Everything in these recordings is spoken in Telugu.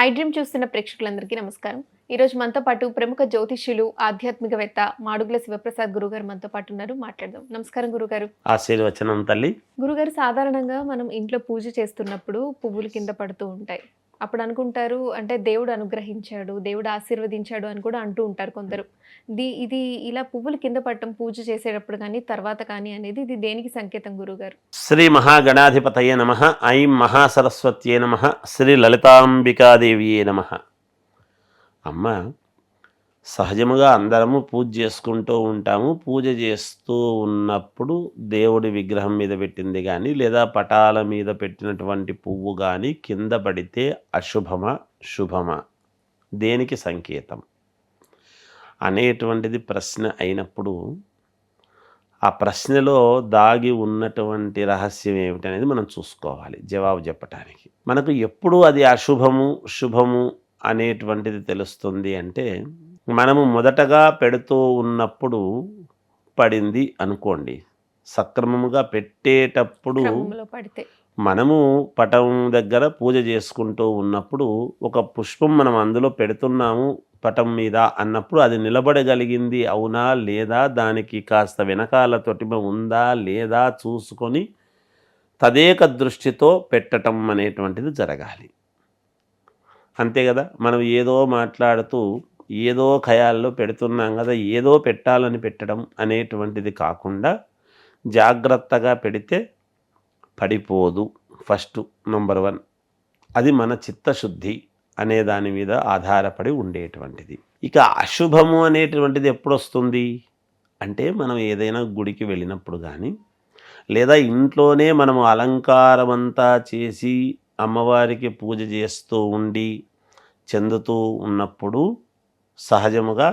ఐ డ్రీమ్ చూస్తున్న ప్రేక్షకులందరికీ నమస్కారం. ఈరోజు మనతో పాటు ప్రముఖ జ్యోతిష్యులు, ఆధ్యాత్మికవేత్త మాడుగుల శివప్రసాద్ గురుగారు మనతో పాటు ఉన్నారు. మాట్లాడదాం. నమస్కారం గురుగారు. ఆశీర్వచనం తల్లి. గురుగారు, సాధారణంగా మనం ఇంట్లో పూజ చేస్తున్నప్పుడు పువ్వులు కింద పడుతూ ఉంటాయి. అప్పుడు అనుకుంటారు అంటే దేవుడు అనుగ్రహించాడు, దేవుడు ఆశీర్వదించాడు అని కూడా అంటూ ఉంటారు కొందరు. ఇది ఇలా పువ్వులు కింద పడటం పూజ చేసేటప్పుడు కానీ తర్వాత కానీ అనేది ఇది దేనికి సంకేతం గురుగారు? శ్రీ మహాగణాధిపతయే నమః. ఐం మహాసరస్వత్యే నమః. శ్రీ లలితాంబికాదేవియే నమః. అమ్మ, సహజముగా అందరము పూజ చేసుకుంటూ ఉంటాము. పూజ చేస్తూ ఉన్నప్పుడు దేవుడి విగ్రహం మీద పెట్టింది కానీ లేదా పటాల మీద పెట్టినటువంటి పువ్వు కానీ కింద పడితే అశుభమా శుభమా, దేనికి సంకేతం అనేటువంటిది ప్రశ్న అయినప్పుడు ఆ ప్రశ్నలో దాగి ఉన్నటువంటి రహస్యం ఏమిటనేది మనం చూసుకోవాలి జవాబు చెప్పటానికి. మనకు ఎప్పుడు అది అశుభము శుభము అనేటువంటిది తెలుస్తుంది అంటే, మనము మొదటగా పెడుతూ ఉన్నప్పుడు పడింది అనుకోండి, సక్రమముగా పెట్టేటప్పుడు మనము పటం దగ్గర పూజ చేసుకుంటూ ఉన్నప్పుడు ఒక పుష్పం మనం అందులో పెడుతున్నాము పటం మీద అన్నప్పుడు అది నిలబడగలిగింది అవునా లేదా, దానికి కాస్త వెనకాల తొటిమ ఉందా లేదా చూసుకొని తదేక దృష్టితో పెట్టటం అనేటువంటిది జరగాలి. అంతే కదా. మనం ఏదో మాట్లాడుతూ ఏదో ఖయాల్లో పెడుతున్నాం కదా, ఏదో పెట్టాలని పెట్టడం అనేటువంటిది కాకుండా జాగ్రత్తగా పెడితే పడిపోదు. ఫస్ట్ నంబర్ 1 అది మన చిత్తశుద్ధి అనే దాని మీద ఆధారపడి ఉండేటువంటిది. ఇక అశుభము అనేటువంటిది ఎప్పుడు వస్తుంది అంటే, మనం ఏదైనా గుడికి వెళ్ళినప్పుడు కానీ లేదా ఇంట్లోనే మనము అలంకారం అంతా చేసి అమ్మవారికి పూజ చేస్తూ ఉండి చెందుతూ ఉన్నప్పుడు సహజముగా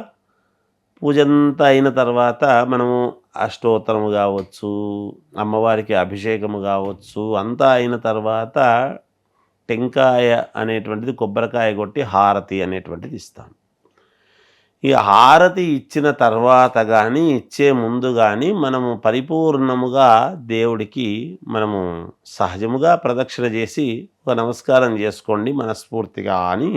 పూజంతా అయిన తర్వాత మనము అష్టోత్తరము కావచ్చు, అమ్మవారికి అభిషేకము కావచ్చు, అంతా అయిన తర్వాత టెంకాయ అనేటువంటిది కొబ్బరికాయ కొట్టి హారతి అనేటువంటిది ఇస్తాం. ఈ హారతి ఇచ్చిన తర్వాత కానీ ఇచ్చే ముందు కానీ మనము పరిపూర్ణముగా దేవుడికి మనము సహజముగా ప్రదక్షిణ చేసి ఒక నమస్కారం చేసుకోండి మనస్ఫూర్తిగా అని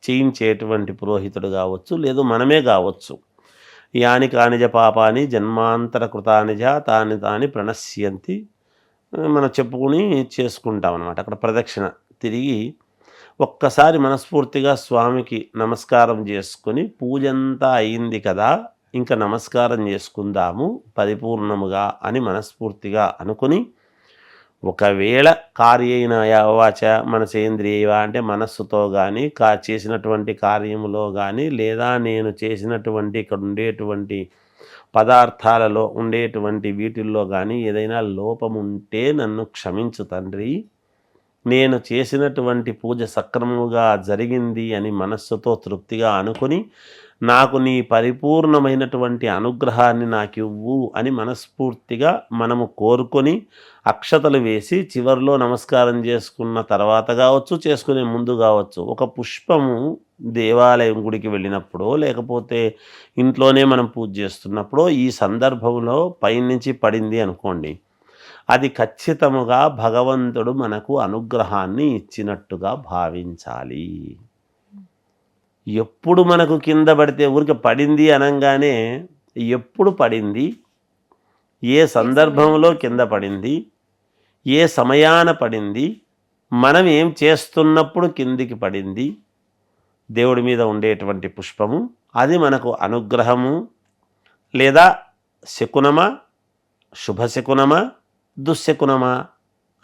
చేయించేటువంటి పురోహితుడు కావచ్చు, లేదు మనమే కావచ్చు. యాని కానిజ పాపాని జన్మాంతర కృతానిజ తాని తాని ప్రణశ్యంతి మనం చెప్పుకుని చేసుకుంటాం అన్నమాట. అక్కడ ప్రదక్షిణ తిరిగి ఒక్కసారి మనస్ఫూర్తిగా స్వామికి నమస్కారం చేసుకొని, పూజంతా అయింది కదా ఇంకా నమస్కారం చేసుకుందాము పరిపూర్ణముగా అని మనస్ఫూర్తిగా అనుకుని, ఒకవేళ కార్యేన వాచ మనసేంద్రియవ అంటే మనస్సుతో కానీ చేసినటువంటి కార్యములో కానీ లేదా నేను చేసినటువంటి ఇక్కడ ఉండేటువంటి పదార్థాలలో ఉండేటువంటి వీటిల్లో కానీ ఏదైనా లోపం ఉంటే నన్ను క్షమించు తండ్రి, నేను చేసినటువంటి పూజ సక్రమముగా జరిగింది అని మనస్సుతో తృప్తిగా అనుకుని నాకు నీ పరిపూర్ణమైనటువంటి అనుగ్రహాన్ని నాకివ్వు అని మనస్ఫూర్తిగా మనము కోరుకొని అక్షతలు వేసి చివరిలో నమస్కారం చేసుకున్న తర్వాత కావచ్చు, చేసుకునే ముందు కావచ్చు, ఒక పుష్పము దేవాలయం గుడికి వెళ్ళినప్పుడు లేకపోతే ఇంట్లోనే మనం పూజ చేస్తున్నప్పుడు ఈ సందర్భంలో పైనుంచి పడింది అనుకోండి, అది ఖచ్చితముగా భగవంతుడు మనకు అనుగ్రహాన్ని ఇచ్చినట్టుగా భావించాలి. ఎప్పుడు మనకు కింద పడితే ఊరికి పడింది అనగానే ఎప్పుడు పడింది, ఏ సందర్భంలో కింద పడింది, ఏ సమయాన పడింది, మనం ఏం చేస్తున్నప్పుడు కిందికి పడింది, దేవుడి మీద ఉండేటువంటి పుష్పము అది మనకు అనుగ్రహము లేదా శకునమా శుభశకునమా దుశ్శకునమా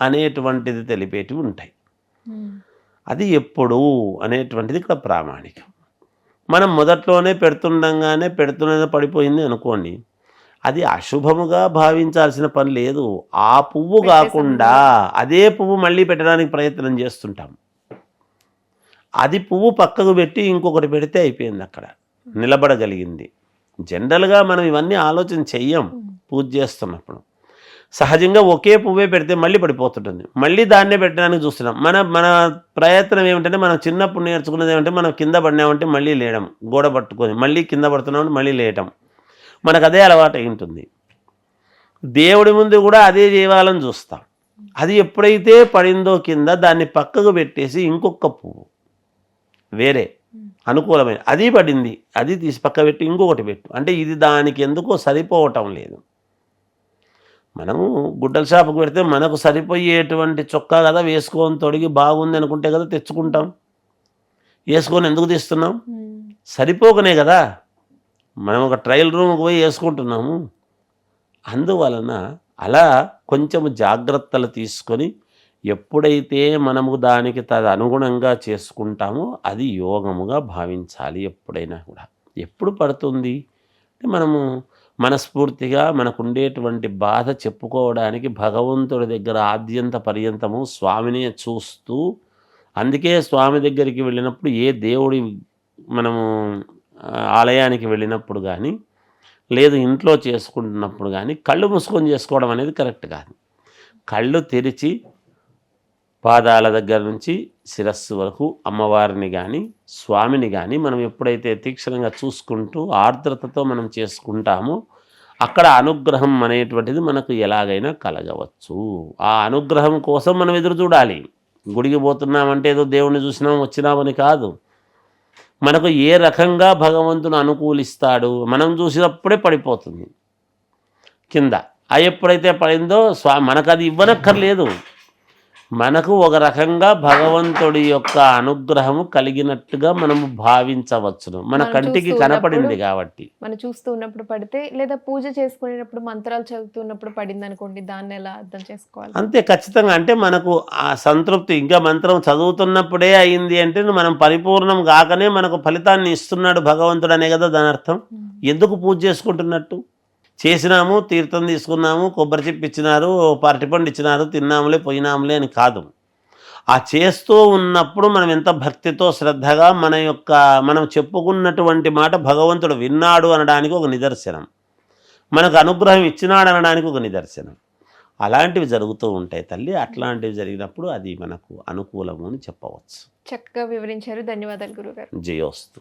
అనేటువంటిది తెలిపేటివి ఉంటాయి. అది ఎప్పుడు అనేటువంటిది ఇక్కడ ప్రామాణికం. మనం మొదట్లోనే పెడుతుండగానే పడిపోయింది అనుకోండి, అది అశుభముగా భావించాల్సిన పని లేదు. ఆ పువ్వు కాకుండా అదే పువ్వు మళ్ళీ పెట్టడానికి ప్రయత్నం చేస్తుంటాం. అది పువ్వు పక్కకు పెట్టి ఇంకొకటి పెడితే అయిపోయింది, అక్కడ నిలబడగలిగింది. జనరల్గా మనం ఇవన్నీ ఆలోచన చెయ్యం పూజ చేస్తున్నప్పుడు. సహజంగా ఒకే పువ్వే పెడితే మళ్ళీ పడిపోతుంటుంది, మళ్ళీ దాన్నే పెట్టడానికి చూస్తున్నాం. మన ప్రయత్నం ఏమిటంటే, మనం చిన్నప్పుడు నేర్చుకున్నది ఏమంటే, మనం కింద పడినామంటే మళ్ళీ లేయడం, గోడ పట్టుకొని మళ్ళీ కింద పడుతున్నామంటే మళ్ళీ లేయటం, మనకు అదే అలవాటు అయి ఉంటుంది. దేవుడి ముందు కూడా అదే చేయాలని చూస్తాం. అది ఎప్పుడైతే పడిందో కింద దాన్ని పక్కకు పెట్టేసి ఇంకొక పువ్వు వేరే అనుకూలమైన అది పడింది, అది తీసి పక్క పెట్టి ఇంకొకటి పెట్టు అంటే ఇది దానికి ఎందుకో సరిపోవటం లేదు. మనము గుడ్డల షాపుకి పెడితే మనకు సరిపోయేటువంటి చొక్కా కదా వేసుకొని తొడిగి బాగుంది అనుకుంటే కదా తెచ్చుకుంటాం. వేసుకొని ఎందుకు తీస్తున్నాం? సరిపోకనే కదా. మనం ఒక ట్రయల్ రూమ్కి పోయి వేసుకుంటున్నాము. అందువలన అలా కొంచెము జాగ్రత్తలు తీసుకొని ఎప్పుడైతే మనము దానికి అనుగుణంగా చేసుకుంటామో అది యోగముగా భావించాలి. ఎప్పుడైనా కూడా ఎప్పుడు పడుతుంది అంటే మనము మనస్ఫూర్తిగా మనకు ఉండేటువంటి బాధ చెప్పుకోవడానికి భగవంతుడి దగ్గర ఆద్యంత పర్యంతము స్వామినే చూస్తూ, అందుకే స్వామి దగ్గరికి వెళ్ళినప్పుడు ఏ దేవుడి మనము ఆలయానికి వెళ్ళినప్పుడు కానీ లేదు ఇంట్లో చేసుకుంటున్నప్పుడు కానీ కళ్ళు మూసుకొని చేసుకోవడం అనేది కరెక్ట్ కాదు. కళ్ళు తెరిచి పాదాల దగ్గర నుంచి శిరస్సు వరకు అమ్మవారిని కానీ స్వామిని కానీ మనం ఎప్పుడైతే తీక్షణంగా చూసుకుంటూ ఆర్ద్రతతో మనం చేసుకుంటామో అక్కడ అనుగ్రహం అనేటువంటిది మనకు ఎలాగైనా కలగవచ్చు. ఆ అనుగ్రహం కోసం మనం ఎదురు చూడాలి. గుడికి పోతున్నామంటే ఏదో దేవుణ్ణి చూసినాం వచ్చినామని కాదు. మనకు ఏ రకంగా భగవంతుడు అనుకూలిస్తాడు మనం చూసినప్పుడే పడిపోతుంది కింద. ఎప్పుడైతే పడిందో మనకు అది ఇవ్వనక్కర్లేదు. మనకు ఒక రకంగా భగవంతుడి యొక్క అనుగ్రహము కలిగినట్టుగా మనము భావించవచ్చును, మన కంటికి కనపడింది కాబట్టి. మనం చూస్తూ ఉన్నప్పుడు పడితే లేదా పూజ చేసుకునేటప్పుడు మంత్రాలు చదువుతున్నప్పుడు పడింది అనుకోండి, దాన్ని ఎలా అర్థం చేసుకోవాలి? అంతే ఖచ్చితంగా. అంటే మనకు ఆ సంతృప్తి ఇంకా మంత్రం చదువుతున్నప్పుడే అయింది అంటే మనం పరిపూర్ణం కాకనే మనకు ఫలితాన్ని ఇస్తున్నాడు భగవంతుడు అనే కదా దాని అర్థం. ఎందుకు పూజ చేసుకుంటున్నట్టు? చేసినాము, తీర్థం తీసుకున్నాము, కొబ్బరి చిప్ప ఇచ్చినారు, అరటిపండు ఇచ్చినారు, తిన్నాములే పోయినాములే అని కాదు. ఆ చేస్తూ ఉన్నప్పుడు మనం ఎంత భక్తితో శ్రద్ధగా మనం చెప్పుకున్నటువంటి మాట భగవంతుడు విన్నాడు అనడానికి ఒక నిదర్శనం, మనకు అనుగ్రహం ఇచ్చినాడు అనడానికి ఒక నిదర్శనం. అలాంటివి జరుగుతూ ఉంటాయి తల్లి. అట్లాంటివి జరిగినప్పుడు అది మనకు అనుకూలము అని చెప్పవచ్చు. చక్కగా వివరించారు. ధన్యవాదాలు గురుగారు. జయోస్తు.